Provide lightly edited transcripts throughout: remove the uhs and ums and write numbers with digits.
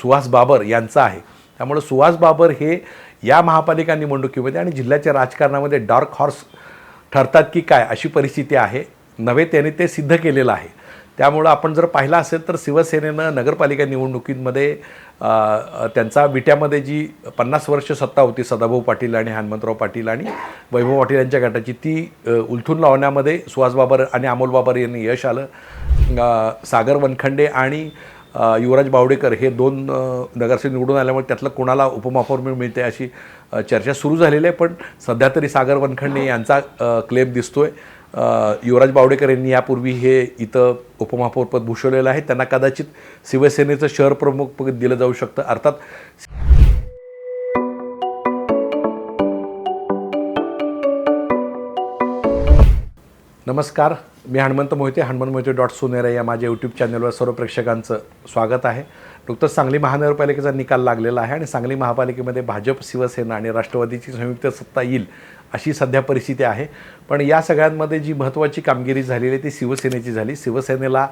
सुहास बाबर यांचा आहे। त्यामुळे सुहास बाबर हे या महापालिका निवडणुकीमध्ये आणि जिल्ह्याच्या राजकारणामध्ये डार्क हॉर्स ठरतात की काय अशी परिस्थिती आहे। नव्हे त्याने ते सिद्ध केलेलं आहे। त्यामुळे आपण जर पाहिलं असेल तर शिवसेनेनं नगरपालिका निवडणुकीमध्ये त्यांचा विट्यामध्ये जी 50 वर्ष सत्ता होती सदाभाऊ पाटील आणि हनुमंतराव पाटील आणि वैभव पाटील यांच्या गटाची ती उलथून लावण्यामध्ये सुहास बाबर आणि अमोल बाबर यांनी यश आलं। सागर वनखंडे आणि युवराज बावडेकर हे 2 नगरसेवक निवडून आल्यामुळे त्यातलं कोणाला उपमहापौर मिळते अशी चर्चा सुरू झालेली आहे। पण सध्या तरी सागर वनखंडे यांचा क्लेम दिसतोय। युवराज बावडेकर यांनी यापूर्वी हे इथं उपमहापौरपद भूषवलेलं आहे। त्यांना कदाचित शिवसेनेचं शहर प्रमुख पद दिलं जाऊ शकतं। अर्थात नमस्कार, मी हनुमंत मोहिते, हनुमंत मोहिते .सोनेरा या माझ्या यूट्यूब चॅनलवर सर्व प्रेक्षकांचं स्वागत आहे। नुकतंच सांगली महानगरपालिकेचा निकाल लागलेला आहे आणि सांगली महापालिकेमध्ये भाजप, शिवसेना आणि राष्ट्रवादीची संयुक्त सत्ता येईल अशी सध्या परिस्थिती आहे। पण या सगळ्यांमध्ये जी महत्त्वाची कामगिरी झालेली आहे ती शिवसेनेची झाली। शिवसेनेला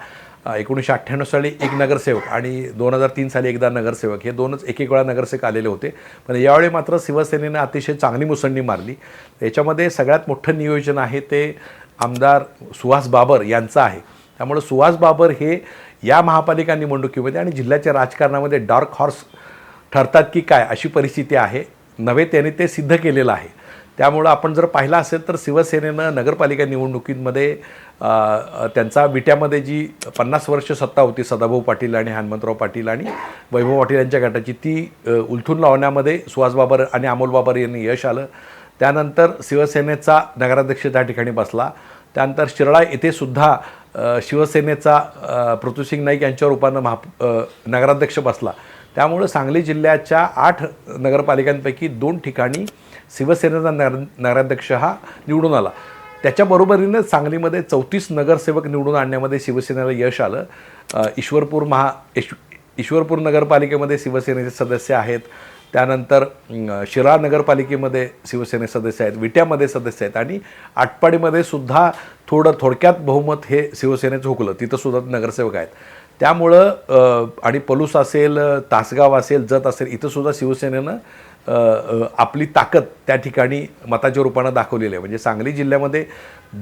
1998 साली एक नगरसेवक आणि 2003 साली एकदा नगरसेवक हे दोनच एक वेळा नगरसेवक आलेले होते। पण यावेळी मात्र शिवसेनेनं अतिशय चांगली मुसंडी मारली। याच्यामध्ये सगळ्यात मोठं नियोजन आहे ते आमदार सुहास बाबर यांचं आहे। त्यामुळे सुहास बाबर हे या महापालिका निवडणुकीमध्ये आणि जिल्ह्याच्या राजकारणामध्ये डार्क हॉर्स ठरतात की काय अशी परिस्थिती आहे। नव्हे त्याने ते सिद्ध केलेलं आहे। त्यामुळे आपण जर पाहिलं असेल तर शिवसेनेनं नगरपालिका निवडणुकीमध्ये त्यांचा विट्यामध्ये जी 50 वर्ष सत्ता होती सदाभाऊ पाटील आणि हनुमंतराव पाटील आणि वैभव पाटील यांच्या गटाची ती उलथून लावण्यामध्ये सुहास बाबर आणि अमोल बाबर यांनी यश आलं। त्यानंतर शिवसेनेचा नगराध्यक्ष त्या ठिकाणी बसला। त्यानंतर शिराळा येथे सुद्धा शिवसेनेचा पृथ्वीसिंग नाईक यांच्या रूपानं नगराध्यक्ष बसला। त्यामुळे सांगली जिल्ह्याच्या 8 नगरपालिकांपैकी 2 ठिकाणी शिवसेनेचा नगराध्यक्ष हा निवडून आला। त्याच्याबरोबरीने सांगलीमध्ये 34 नगरसेवक निवडून आणण्यामध्ये शिवसेनेला यश आलं। ईश्वरपूर नगरपालिकेमध्ये शिवसेनेचे सदस्य आहेत। त्यानंतर शिराळा नगरपालिकेमध्ये शिवसेने सदस्य आहेत, विट्यामध्ये सदस्य आहेत आणि आटपाडीमध्ये सुद्धा थोडक्यात बहुमत हे शिवसेनेचं हुकलं, तिथं सुद्धा नगरसेवक आहेत। त्यामुळं आणि पलूस असेल, तासगाव असेल, जत असेल, इथं सुद्धा शिवसेनेनं आपली ताकद त्या ठिकाणी मताच्या रूपानं दाखवलेली आहे। म्हणजे सांगली जिल्ह्यामध्ये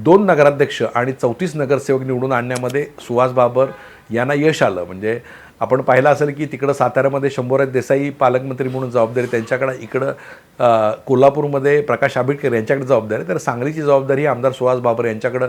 2 नगराध्यक्ष आणि 34 नगरसेवक निवडून आणण्यामध्ये सुहास बाबर यांना यश आलं। म्हणजे आपण पाहिलं असेल की तिकडं साताऱ्यामध्ये शंभूराज देसाई पालकमंत्री म्हणून जबाबदारी त्यांच्याकडं, इकडं कोल्हापूरमध्ये प्रकाश आंबेडकर यांच्याकडे जबाबदारी आहे। तर सांगलीची जबाबदारी आमदार सुहास बाबर यांच्याकडं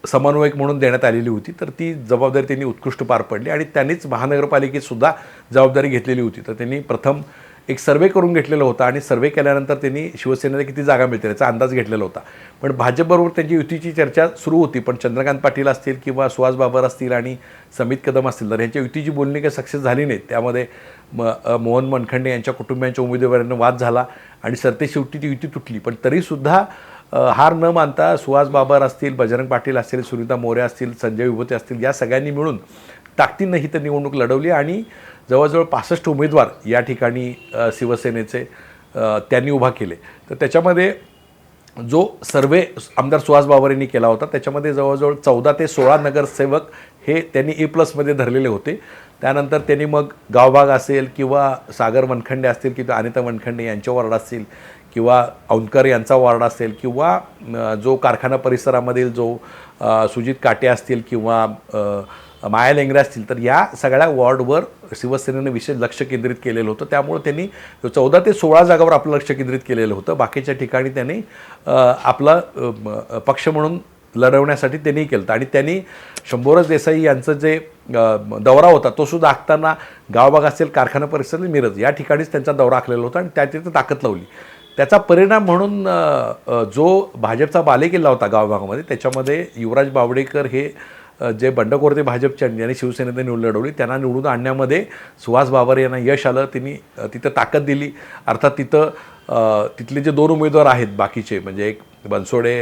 समन्वयक म्हणून देण्यात आलेली होती। तर ती जबाबदारी त्यांनी उत्कृष्ट पार पडली आणि त्यांनीच महानगरपालिकेतसुद्धा जबाबदारी घेतलेली होती। तर त्यांनी प्रथम एक सर्वे करून घेतलेला होता आणि सर्वे केल्यानंतर त्यांनी शिवसेनेला किती जागा मिळतील याचा अंदाज घेतलेला होता। पण भाजपबरोबर त्यांची युतीची चर्चा सुरू होती, पण चंद्रकांत पाटील असतील किंवा सुहास बाबर असतील आणि समित कदम असतील तर यांच्या युतीची बोलणी काही सक्सेस झाली नाही। त्यामध्ये मोहन मनखंडे यांच्या कुटुंबियांच्या उमेदवारांना वाद झाला आणि सरतेशेवटी ती युती तुटली। पण तरीसुद्धा हार न मानता सुहास बाबर असतील, बजरंग पाटील असतील, सुनीता मोरे असतील, संजय विभूते असतील, या सगळ्यांनी मिळून ताकदीनं ही तर निवडणूक लढवली आणि जवळजवळ 65 उमेदवार या ठिकाणी शिवसेनेचे त्यांनी उभा केले। तर त्याच्यामध्ये जो सर्वे आमदार सुहास बाबर यांनी केला होता त्याच्यामध्ये जवळजवळ 14 ते 16 नगरसेवक हे त्यांनी A+ धरलेले होते। त्यानंतर त्यांनी मग गावभाग असेल किंवा सागर वनखंडे असतील किंवा अनिता वनखंडे यांच्या वॉर्ड असतील किंवा औंधकर यांचा वॉर्ड असेल किंवा जो कारखाना परिसरामधील जो सुजित काटे असतील किंवा माया लेंगरे असतील, तर या सगळ्या वॉर्डवर शिवसेनेनं विशेष लक्ष केंद्रित केलेलं होतं। त्यामुळे त्यांनी 14 ते 16 जागावर आपलं लक्ष केंद्रित केलेलं होतं। बाकीच्या ठिकाणी त्यांनी आपला पक्ष म्हणून लढवण्यासाठी त्यांनी केलं आणि त्यांनी शंभूराज देसाई यांचं जे दौरा होता तो सुद्धा आखताना गावभाग असेल, कारखाना परिसर, मिरज या ठिकाणीच त्यांचा दौरा आखलेला होता आणि तिथं ताकद लावली। त्याचा परिणाम म्हणून जो भाजपचा बालेकिल्ला होता गावभागामध्ये त्याच्यामध्ये युवराज बावडेकर हे जे बंडखोर ते भाजपच्या यांनी शिवसेनेने निवडून लढवली, त्यांना निवडून आणण्यामध्ये सुहास बाबर यांना यश आलं। त्यांनी तिथं ताकद दिली। अर्थात तिथले जे 2 उमेदवार आहेत बाकीचे, म्हणजे एक बनसोडे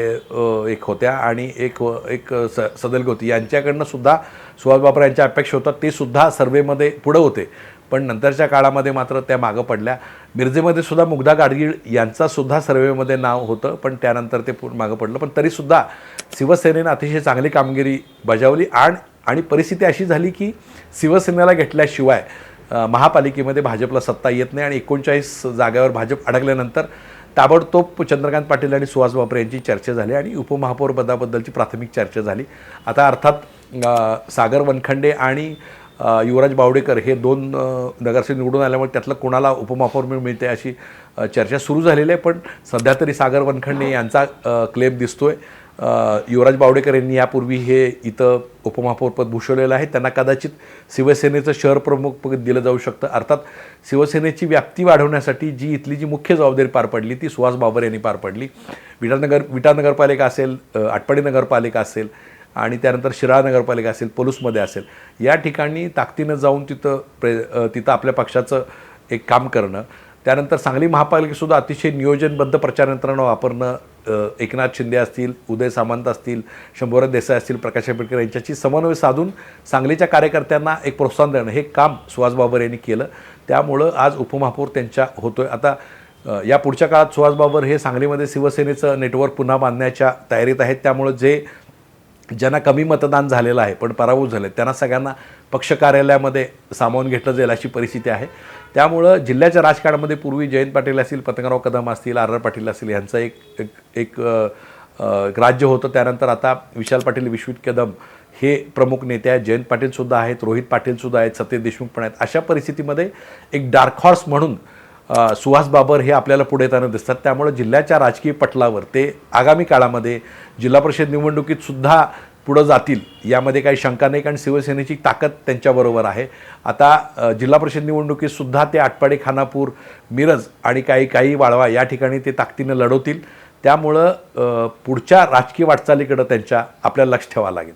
एक होत्या आणि एक सदलगे होती, यांच्याकडनं सुद्धा सुहास बाबर यांच्या अपेक्षा होतात, ते सुद्धा सर्वेमध्ये पुढं होते। पण नंतरच्या काळामध्ये मात्र त्या मागं पडल्या। मिरजेमध्ये सुद्धा मुग्धा गाडगीळ यांचा सुद्धा सर्वेमध्ये नाव होतं, पण त्यानंतर ते मागं पडलं। पण तरीसुद्धा शिवसेनेनं अतिशय चांगली कामगिरी बजावली आणि परिस्थिती अशी झाली की शिवसेनेला घेतल्याशिवाय महापालिकेमध्ये भाजपला सत्ता येत नाही आणि 39 जागेवर भाजप अडकल्यानंतर ताबडतोब चंद्रकांत पाटील आणि सुहास बाबरे यांची चर्चा झाली आणि उपमहापौर पदाबद्दलची प्राथमिक चर्चा झाली. आता अर्थात सागर वनखंडे आणि युवराज बावडेकर हे 2 नगरसेवक निवडून आल्यामुळे त्यातलं कोणाला उपमहापौर मिळते अशी चर्चा सुरू झालेली आहे. पण सध्या तरी सागर वनखंडे यांचा क्लेम दिसतोय. युवराज बावडेकर यांनी यापूर्वी हे इथं उपमहापौरपद भूषवलेलं आहे. त्यांना कदाचित शिवसेनेचं शहर प्रमुख पद दिलं जाऊ शकतं. अर्थात शिवसेनेची व्याप्ती वाढवण्यासाठी जी इथली जी मुख्य जबाबदारी पार पडली ती सुहास बाबर यांनी पार पडली. विटा नगरपालिका असेल, आटपाडी नगरपालिका असेल आणि त्यानंतर शिराळा नगरपालिका असेल, पलूसमध्ये असेल, या ठिकाणी ताकदीनं जाऊन तिथं आपल्या पक्षाचं एक काम करणं. त्यानंतर सांगली महापालिकेसुद्धा अतिशय नियोजनबद्ध प्रचार यंत्रणा वापरणं, एकनाथ शिंदे असतील, उदय सामंत असतील, शंभूराज देसाई असतील, प्रकाश आंबेडकर यांच्याशी समन्वय साधून सांगलीच्या कार्यकर्त्यांना एक प्रोत्साहन देणं हे काम सुहास बाबर यांनी केलं. त्यामुळं आज उपमहापौर त्यांच्या होतोय. आता या पुढच्या काळात सुहास बाबर हे सांगलीमध्ये शिवसेनेचं नेटवर्क पुन्हा बांधण्याच्या तयारीत आहेत. त्यामुळं ज्यांना कमी मतदान झालेलं आहे पण पराभूत झाले त्यांना सगळ्यांना पक्ष कार्यालयामध्ये सामावून घेतलं जाईल अशी परिस्थिती आहे. त्यामुळं जिल्ह्याच्या राजकारणामध्ये पूर्वी जयंत पाटील असतील, पतंगराव कदम असतील, आर पाटील असतील यांचं एक राज्य होतं. त्यानंतर आता विशाल पाटील, विश्वित कदम हे प्रमुख नेते आहेत. जयंत पाटीलसुद्धा आहेत, रोहित पाटीलसुद्धा आहेत, सत्य देशमुख पण आहेत. अशा परिस्थितीमध्ये एक डार्क हॉर्स म्हणून सुहास बाबर हे आपल्याला पुढे येताना दिसतात. त्यामुळे जिल्ह्याच्या राजकीय पटलावर ते आगामी काळामध्ये जिल्हा परिषद निवडणुकीतसुद्धा पुढं जातील यामध्ये काही शंका नाही, कारण शिवसेनेची ताकद त्यांच्याबरोबर आहे. आता जिल्हा परिषद निवडणुकीतसुद्धा ते आटपाडी, खानापूर, मिरज आणि काही वाळवा या ठिकाणी ते ताकदीनं लढवतील. त्यामुळं पुढच्या राजकीय वाटचालीकडं आपल्याला लक्ष ठेवावं लागेल.